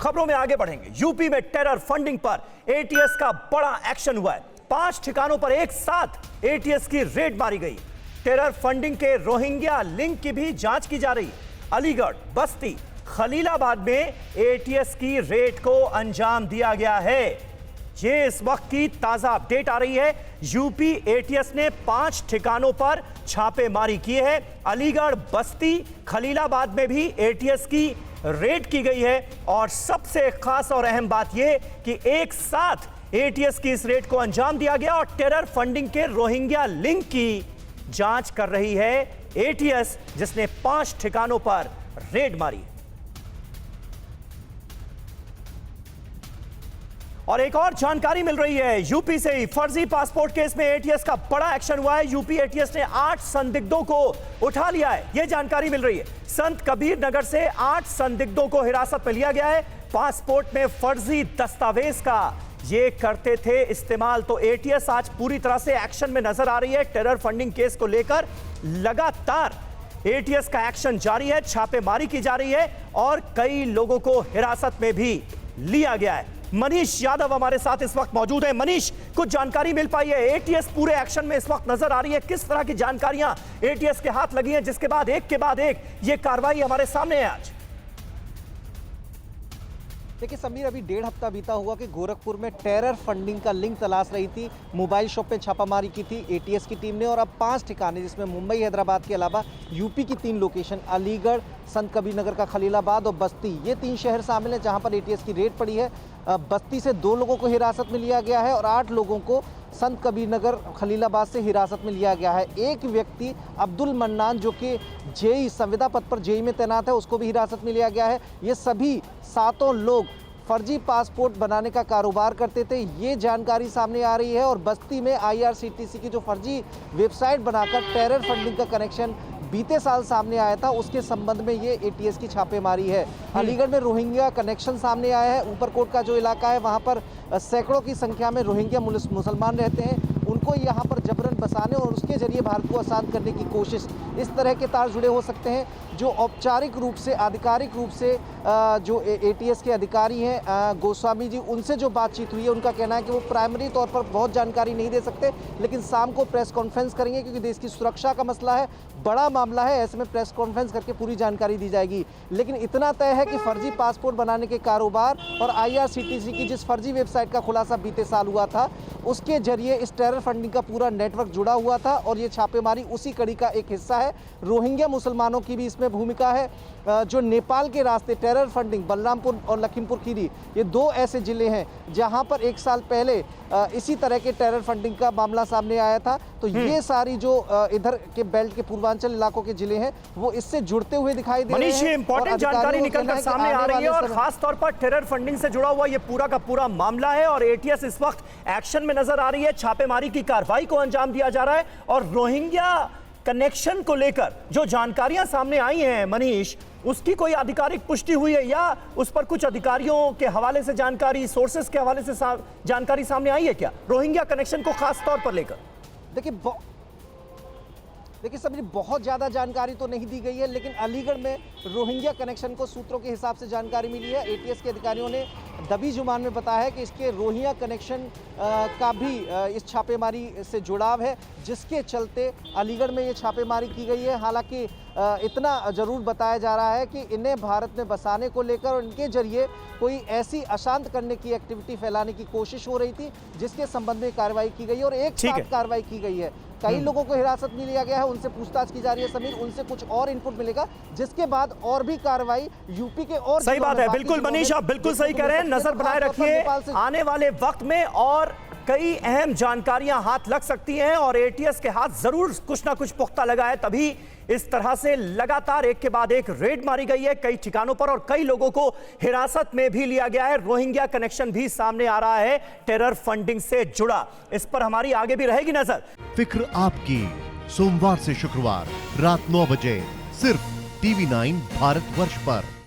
खबरों में आगे बढ़ेंगे। यूपी में टेरर फंडिंग पर एटीएस का बड़ा एक्शन हुआ है। 5 ठिकानों पर एक साथ एटीएस की रेड मारी गई। टेरर फंडिंग के रोहिंग्या लिंक की भी जांच की जा रही। अलीगढ़, बस्ती, खलीलाबाद में एटीएस की रेड को अंजाम दिया गया है। ये इस वक्त की ताजा अपडेट आ रही है। यूपी एटीएस ने 5 ठिकानों पर छापेमारी की है। अलीगढ़, बस्ती, खलीलाबाद में भी एटीएस की रेड की गई है। और सबसे खास और अहम बात यह कि एक साथ एटीएस की इस रेड को अंजाम दिया गया और टेरर फंडिंग के रोहिंग्या लिंक की जांच कर रही है एटीएस, जिसने 5 ठिकानों पर रेड मारी। और एक और जानकारी मिल रही है यूपी से ही। फर्जी पासपोर्ट केस में एटीएस का बड़ा एक्शन हुआ है। यूपी एटीएस ने 8 संदिग्धों को उठा लिया है। यह जानकारी मिल रही है। संत कबीर नगर से 8 संदिग्धों को हिरासत में लिया गया है। पासपोर्ट में फर्जी दस्तावेज का ये करते थे इस्तेमाल। तो एटीएस आज पूरी तरह से एक्शन में नजर आ रही है। टेरर फंडिंग केस को लेकर लगातार एटीएस का एक्शन जारी है, छापेमारी की जा रही है और कई लोगों को हिरासत में भी लिया गया है। मनीष यादव हमारे साथ इस वक्त मौजूद है। मनीष, कुछ जानकारी मिल पाई है? एटीएस पूरे एक्शन में इस वक्त नजर आ रही है। किस तरह की जानकारियां एटीएस के हाथ लगी हैं, जिसके बाद एक ये कार्रवाई हमारे सामने है आज? देखिए समीर, अभी 1.5 हफ्ता बीता हुआ कि गोरखपुर में टेरर फंडिंग का लिंक तलाश रही थी। मोबाइल शॉप में छापामारी की थी एटीएस की टीम ने और अब 5 ठिकाने, जिसमें मुंबई, हैदराबाद के अलावा यूपी की 3 लोकेशन, अलीगढ़, संत कबीर नगर का खलीलाबाद और बस्ती, ये 3 शहर शामिल हैं जहां पर एटीएस की रेड पड़ी है। बस्ती से 2 लोगों को हिरासत में लिया गया है और 8 लोगों को संत कबीर नगर, खलीलाबाद से हिरासत में लिया गया है। एक व्यक्ति अब्दुल मन्नान, जो कि जेई संविदा पद पर जेई में तैनात है, उसको भी हिरासत में लिया गया है। ये सभी 7 लोग फर्जी पासपोर्ट बनाने का कारोबार करते थे, ये जानकारी सामने आ रही है। और बस्ती में आईआरसीटीसी की जो फर्जी वेबसाइट बनाकर टेरर फंडिंग का कनेक्शन बीते साल सामने आया था, उसके संबंध में ये एटीएस की छापेमारी है। अलीगढ़ में रोहिंग्या कनेक्शन सामने आया है। ऊपरकोट का जो इलाका है, वहाँ पर सैकड़ों की संख्या में रोहिंग्या मुसलमान रहते हैं। उनको यहाँ पर जबरन बसाने और उसके जरिए भारत को आज़ाद करने की कोशिश, इस तरह के तार जुड़े हो सकते हैं। जो औपचारिक रूप से, आधिकारिक रूप से जो एटीएस के अधिकारी हैं, गोस्वामी जी, उनसे जो बातचीत हुई है, उनका कहना है कि वो प्राइमरी तौर पर बहुत जानकारी नहीं दे सकते, लेकिन शाम को प्रेस कॉन्फ्रेंस करेंगे क्योंकि देश की सुरक्षा का मसला है, बड़ा मामला है। ऐसे में प्रेस कॉन्फ्रेंस करके पूरी जानकारी दी जाएगी। लेकिन इतना तय है कि फर्जी पासपोर्ट बनाने के कारोबार और आईआरसीटीसी की जिस फर्जी वेबसाइट का खुलासा बीते साल हुआ था, उसके जरिए इस टेरर फंडिंग का पूरा नेटवर्क जुड़ा हुआ था और ये छापेमारी उसी कड़ी का एक हिस्सा है। रोहिंग्या मुसलमानों की भी इसमें भूमिका है। जो नेपाल के रास्ते टेरर फंडिंग, बलरामपुर और लखीमपुर खीरी, ये 2 ऐसे जिले हैं जहां पर 1 साल पहले इसी तरह के टेरर फंडिंग का मामला सामने आया था। तो ये सारी जो इधर के बेल्ट के पूर्वांचल इलाकों के जिले हैं, वो इससे जुड़ते हुए दिखाई दे रहे हैं। इंपॉर्टेंट जानकारी निकलकर सामने आ रही है और खास तौर पर टेरर फंडिंग से जुड़ा हुआ ये पूरा का पूरा मामला है और एटीएस इस वक्त एक्शन में नजर आ रही है। छापेमारी की कार्रवाई को अंजाम दिया जा रहा है और रोहिंग्या कनेक्शन को लेकर जो जानकारियां सामने आई हैं मनीष, उसकी कोई आधिकारिक पुष्टि हुई है या उस पर कुछ अधिकारियों के हवाले से जानकारी, सोर्सेस के हवाले से जानकारी सामने आई है क्या रोहिंग्या कनेक्शन को खास तौर पर लेकर? देखिए सभी, बहुत ज़्यादा जानकारी तो नहीं दी गई है, लेकिन अलीगढ़ में रोहिंग्या कनेक्शन को सूत्रों के हिसाब से जानकारी मिली है। एटीएस के अधिकारियों ने दबी जुबान में बताया है कि इसके रोहिंग्या कनेक्शन का भी इस छापेमारी से जुड़ाव है, जिसके चलते अलीगढ़ में ये छापेमारी की गई है। हालांकि इतना जरूर बताया जा रहा है कि इन्हें भारत में बसाने को लेकर और इनके जरिए कोई ऐसी अशांत करने की एक्टिविटी फैलाने की कोशिश हो रही थी, जिसके संबंध में कार्रवाई की गई और एक साथ कार्रवाई की गई है। कई लोगों को हिरासत में लिया गया है, उनसे पूछताछ की जा रही है समीर, उनसे कुछ और इनपुट मिलेगा, जिसके बाद और भी कार्रवाई यूपी के और सही बात है। बिल्कुल मनीष, आप बिल्कुल सही कह रहे हैं। नजर बनाए रखिए, आने वाले वक्त में और कई अहम जानकारियां हाथ लग सकती हैं और एटीएस के हाथ जरूर कुछ ना कुछ पुख्ता लगा है, तभी इस तरह से लगातार एक के बाद एक रेड मारी गई है कई ठिकानों पर और कई लोगों को हिरासत में भी लिया गया है। रोहिंग्या कनेक्शन भी सामने आ रहा है टेरर फंडिंग से जुड़ा। इस पर हमारी आगे भी रहेगी नजर। फिक्र आपकी, सोमवार से शुक्रवार रात 9 बजे सिर्फ TV9 भारतवर्ष पर।